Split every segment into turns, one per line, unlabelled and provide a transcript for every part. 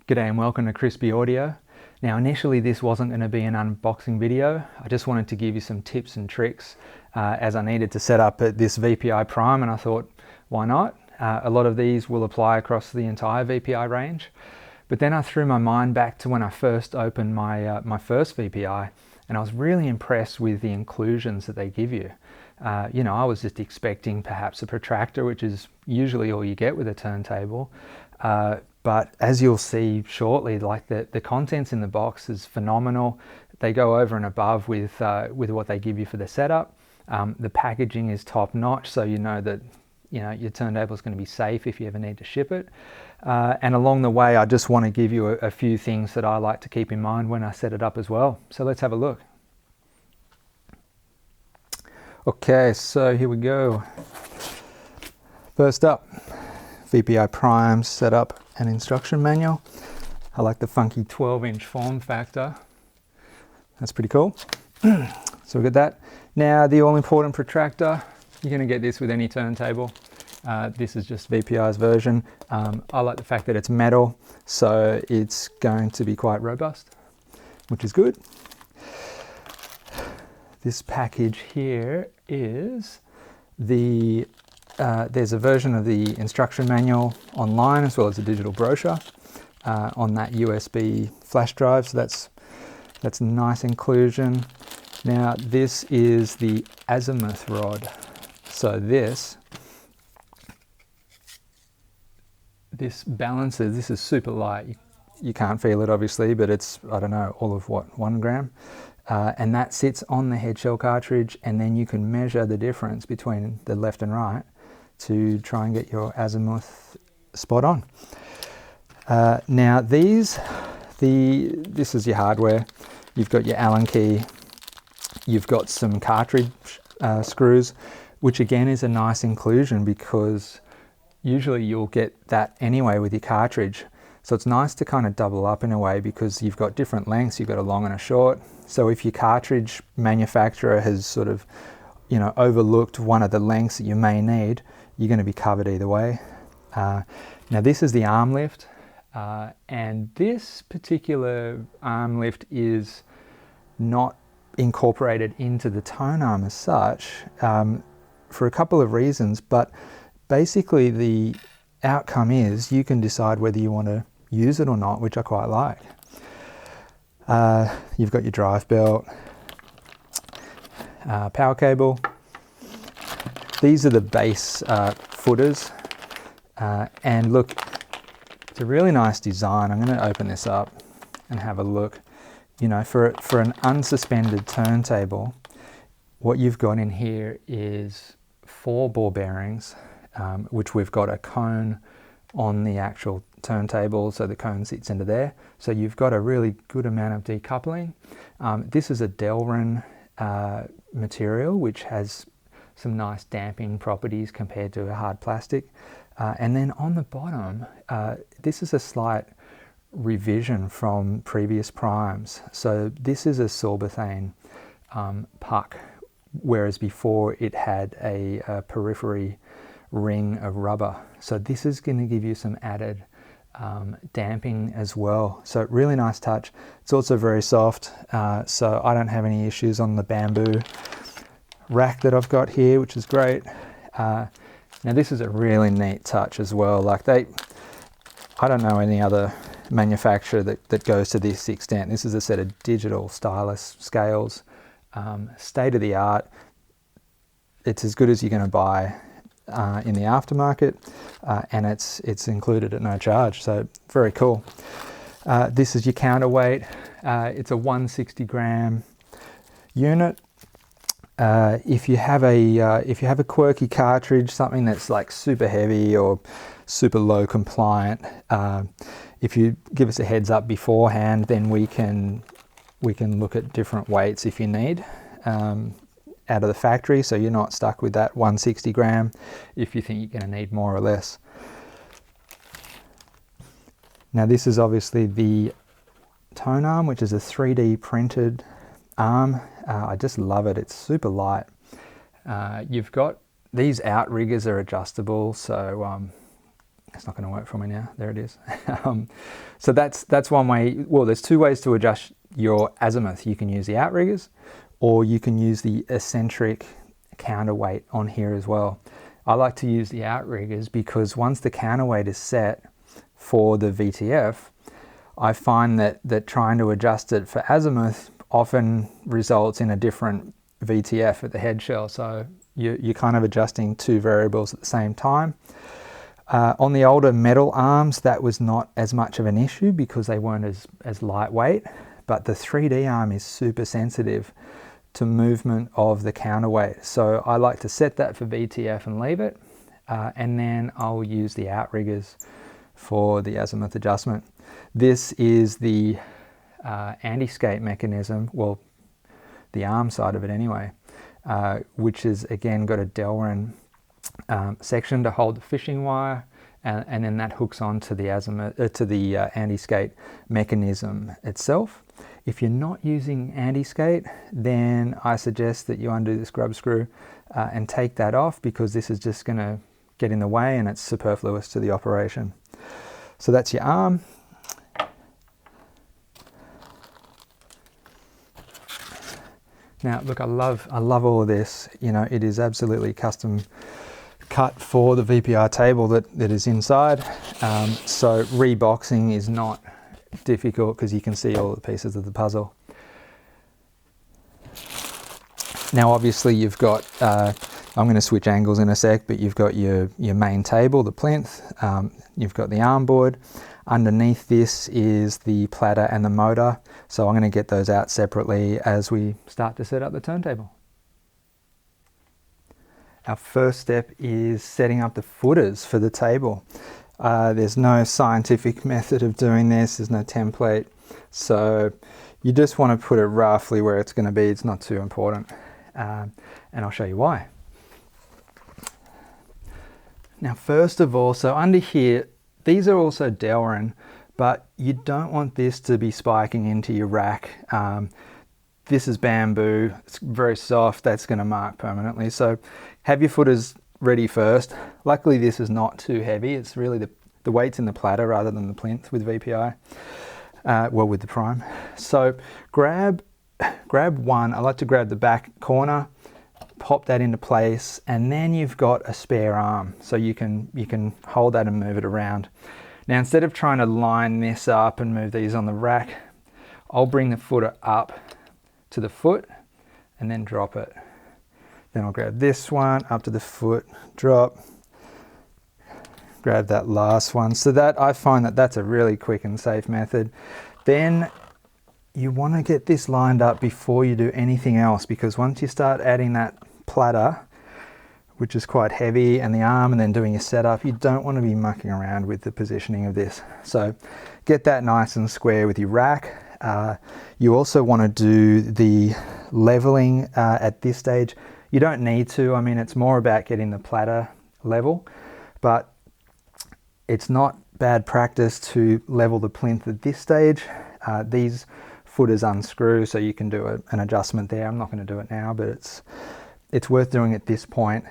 G'day and welcome to Crispy Audio. Now initially this wasn't going to be an unboxing video. I just wanted to give you some tips and tricks as I needed to set up this VPI Prime, and I thought, why not? A lot of these will apply across the entire VPI range. But then I threw my mind back to when I first opened my first VPI, and I was really impressed with the inclusions that they give you. I was just expecting perhaps a protractor, which is usually all you get with a turntable. But as you'll see shortly, like the contents in the box is phenomenal. They go over and above with what they give you for the setup. The packaging is top notch, so you know that your turntable is going to be safe if you ever need to ship it. And along the way, I just want to give you a few things that I like to keep in mind when I set it up as well. So let's have a look. Okay, so here we go. First up, VPI Prime setup and instruction manual. I like the funky 12-inch form factor. That's pretty cool. So we got that. Now the all-important protractor. You're going to get this with any turntable. This is just VPI's version. I like the fact that it's metal, so it's going to be quite robust, which is good. This package here is there's a version of the instruction manual online as well as a digital brochure on that USB flash drive, so that's a nice inclusion. Now this is the Azimuth Rod. So this balances. This is super light. You can't feel it obviously, but it's, I don't know, all of what, 1 gram? And that sits on the head shell cartridge, and then you can measure the difference between the left and right to try and get your azimuth spot on. Now this is your hardware. You've got your Allen key, you've got some cartridge screws, which again is a nice inclusion because usually you'll get that anyway with your cartridge. So it's nice to kind of double up in a way because you've got different lengths, you've got a long and a short. So if your cartridge manufacturer has sort of, overlooked one of the lengths that you may need, you're going to be covered either way. Now this is the arm lift, and this particular arm lift is not incorporated into the tone arm as such for a couple of reasons, but basically the outcome is you can decide whether you want to use it or not, which I quite like. You've got your drive belt, power cable. These are the base footers, and look, it's a really nice design. I'm going to open this up and have a look. For an unsuspended turntable, what you've got in here is 4 ball bearings, which we've got a cone on the actual turntable, so the cone sits into there. So you've got a really good amount of decoupling. This is a Delrin material, which has some nice damping properties compared to a hard plastic. And then on the bottom, this is a slight revision from previous primes. So this is a Sorbothane puck, whereas before it had a periphery ring of rubber. So this is going to give you some added damping as well. So really nice touch. It's also very soft, so I don't have any issues on the bamboo rack that I've got here, which is great. Now this is a really neat touch as well. I don't know any other manufacturer that goes to this extent. This is a set of digital Stylus scales, state of the art. It's as good as you're going to buy in the aftermarket, and it's included at no charge, so very cool. This is your counterweight. It's a 160 gram unit. If you have a quirky cartridge, something that's like super heavy or super low compliant, if you give us a heads up beforehand, then we can look at different weights if you need. Out of the factory, so you're not stuck with that 160 gram if you think you're going to need more or less. Now this is obviously the tone arm, which is a 3D printed arm. I just love it. It's super light. You've got these outriggers are adjustable, so It's not going to work for me now. There it is. So that's one way. Well, there's two ways to adjust your azimuth. You can use the outriggers, or you can use the eccentric counterweight on here as well. I like to use the outriggers because once the counterweight is set for the VTF, I find that trying to adjust it for azimuth often results in a different VTF at the head shell. So you're kind of adjusting two variables at the same time. On the older metal arms, that was not as much of an issue because they weren't as lightweight, but the 3D arm is super sensitive to movement of the counterweight. So I like to set that for VTF and leave it, and then I'll use the outriggers for the azimuth adjustment. This is the anti-skate mechanism, well, the arm side of it anyway, which has again got a Delrin section to hold the fishing wire, and then that hooks onto the azimuth to the anti-skate mechanism itself. If you're not using anti-skate, then I suggest that you undo this grub screw and take that off, because this is just going to get in the way and it's superfluous to the operation. So that's your arm. Now look, I love all of this. You know, it is absolutely custom cut for the VPI table that is inside. So reboxing is not difficult because you can see all the pieces of the puzzle. Now obviously you've got, I'm going to switch angles in a sec, but you've got your main table, the plinth, you've got the arm board. Underneath this is the platter and the motor, so I'm going to get those out separately as we start to set up the turntable. Our first step is setting up the footers for the table. There's no scientific method of doing this, there's no template, so you just want to put it roughly where it's going to be. It's not too important, and I'll show you why. Now first of all, so under here, these are also Delrin, but you don't want this to be spiking into your rack. This is bamboo, it's very soft, that's going to mark permanently. So have your footers ready first. Luckily this is not too heavy, it's really the weight's in the platter rather than the plinth with VPI, well, with the Prime. So grab one. I like to grab the back corner, pop that into place, and then you've got a spare arm, so you can hold that and move it around. Now instead of trying to line this up and move these on the rack, I'll bring the footer up to the foot and then drop it. Then I'll grab this one up to the foot, drop, grab that last one. So that, I find that that's a really quick and safe method. Then you want to get this lined up before you do anything else, because once you start adding that platter, which is quite heavy, and the arm, and then doing your setup, you don't want to be mucking around with the positioning of this. So get that nice and square with your rack. You also want to do the leveling at this stage. You don't need to, I mean, it's more about getting the platter level, but it's not bad practice to level the plinth at this stage. These footers unscrew, so you can do an adjustment there. I'm not going to do it now, but it's worth doing at this point.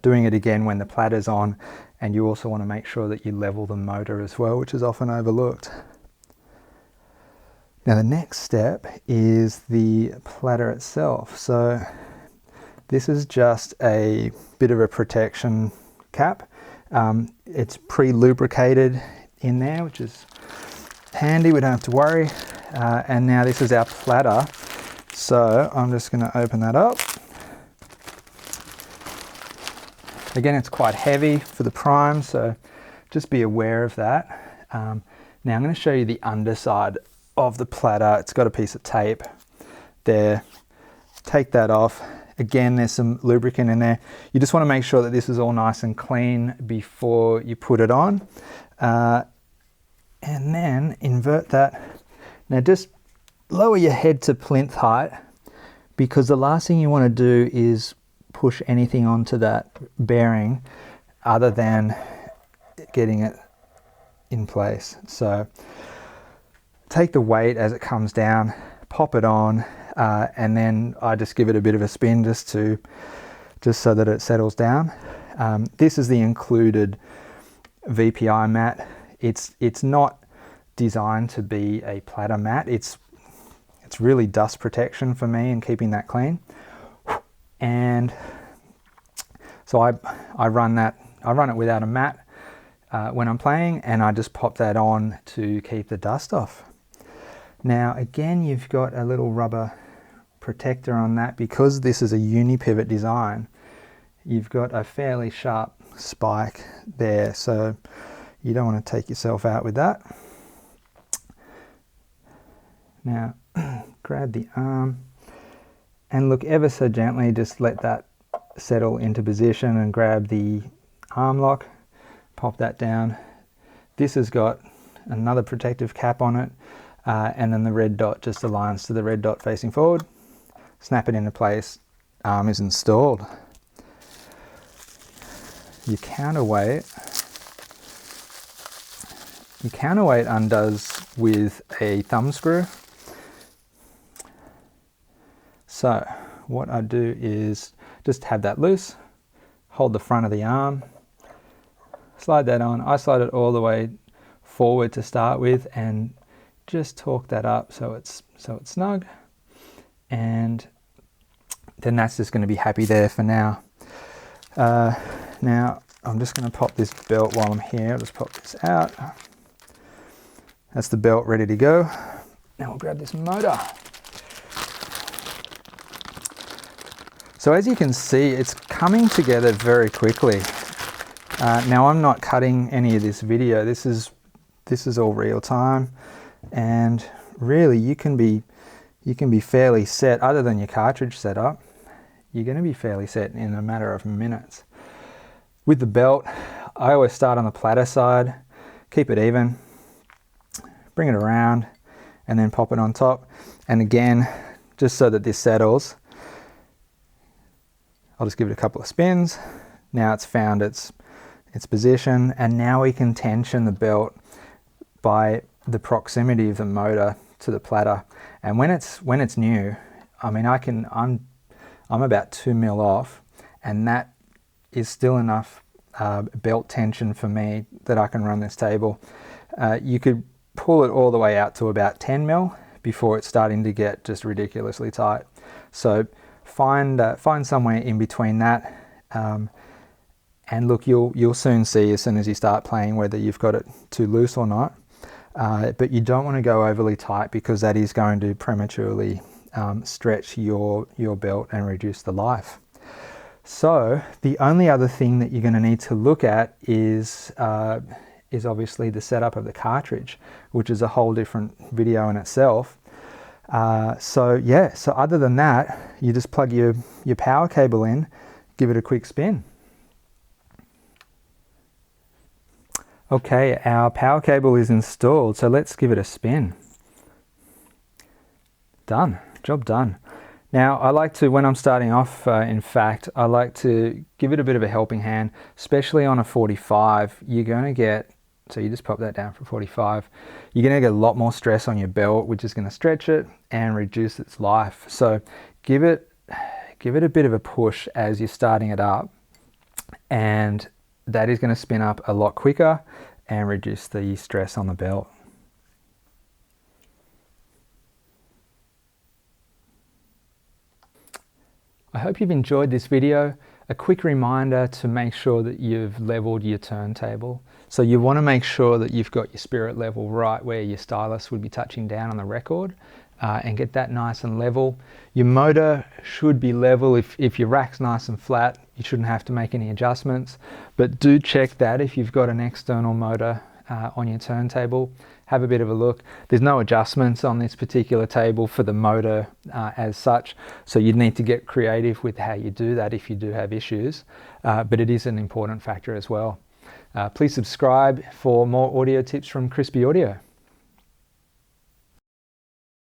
Doing it again when the platter's on, and you also want to make sure that you level the motor as well, which is often overlooked. Now the next step is the platter itself. So this is just a bit of a protection cap. It's pre-lubricated in there, which is handy, we don't have to worry. And now this is our platter. So I'm just going to open that up. Again, it's quite heavy for the Prime, so just be aware of that. Now I'm going to show you the underside of the platter. It's got a piece of tape there. Take that off. Again, there's some lubricant in there. You just want to make sure that this is all nice and clean before you put it on. And then invert that. Now just lower your head to plinth height, because the last thing you want to do is push anything onto that bearing other than getting it in place. So take the weight as it comes down, pop it on, and then I just give it a bit of a spin just so that it settles down. This is the included VPI mat. It's not designed to be a platter mat. It's really dust protection for me and keeping that clean. And so I run it without a mat when I'm playing, and I just pop that on to keep the dust off. Now again, you've got a little rubber protector on that. Because this is a uni-pivot design, you've got a fairly sharp spike there, so you don't want to take yourself out with that. Now grab the arm and look ever so gently, just let that settle into position, and grab the arm lock, pop that down. This has got another protective cap on it, and then the red dot just aligns to the red dot facing forward. Snap it into place, arm is installed. Your counterweight undoes with a thumb screw. So what I do is just have that loose, hold the front of the arm, slide that on. I slide it all the way forward to start with, and just torque that up so it's snug, and then that's just going to be happy there for now. Now I'm just going to pop this belt while I'm here. I'll just pop this out. That's the belt ready to go. Now we'll grab this motor. So as you can see, it's coming together very quickly. Now I'm not cutting any of this video. This is all real time, and really you can be fairly set. Other than your cartridge setup, you're going to be fairly set in a matter of minutes. With the belt, I always start on the platter side, keep it even, bring it around, and then pop it on top. And again, just so that this settles, I'll just give it a couple of spins. Now it's found its position, and now we can tension the belt by the proximity of the motor to the platter. And when it's new, I mean, I'm about 2 mil off, and that is still enough belt tension for me that I can run this table. You could pull it all the way out to about 10 mil before it's starting to get just ridiculously tight. So find somewhere in between that, and look, you'll soon see as soon as you start playing whether you've got it too loose or not. But you don't want to go overly tight, because that is going to prematurely stretch your belt and reduce the life. So the only other thing that you're going to need to look at is obviously the setup of the cartridge, which is a whole different video in itself. So other than that, you just plug your power cable in, give it a quick spin. Okay, our power cable is installed, so let's give it a spin. Done, job done. Now I like to, when I'm starting off, in fact, I like to give it a bit of a helping hand, especially on a 45. You're going to get, so you just pop that down for 45, you're going to get a lot more stress on your belt, which is going to stretch it and reduce its life. So give it a bit of a push as you're starting it up, and that is going to spin up a lot quicker and reduce the stress on the belt. I hope you've enjoyed this video. A quick reminder to make sure that you've leveled your turntable. So you want to make sure that you've got your spirit level right where your stylus would be touching down on the record, and get that nice and level. Your motor should be level. If your rack's nice and flat, you shouldn't have to make any adjustments, but do check that if you've got an external motor on your turntable. Have a bit of a look. There's no adjustments on this particular table for the motor as such, so you'd need to get creative with how you do that if you do have issues, but it is an important factor as well. Please subscribe for more audio tips from Crispy Audio.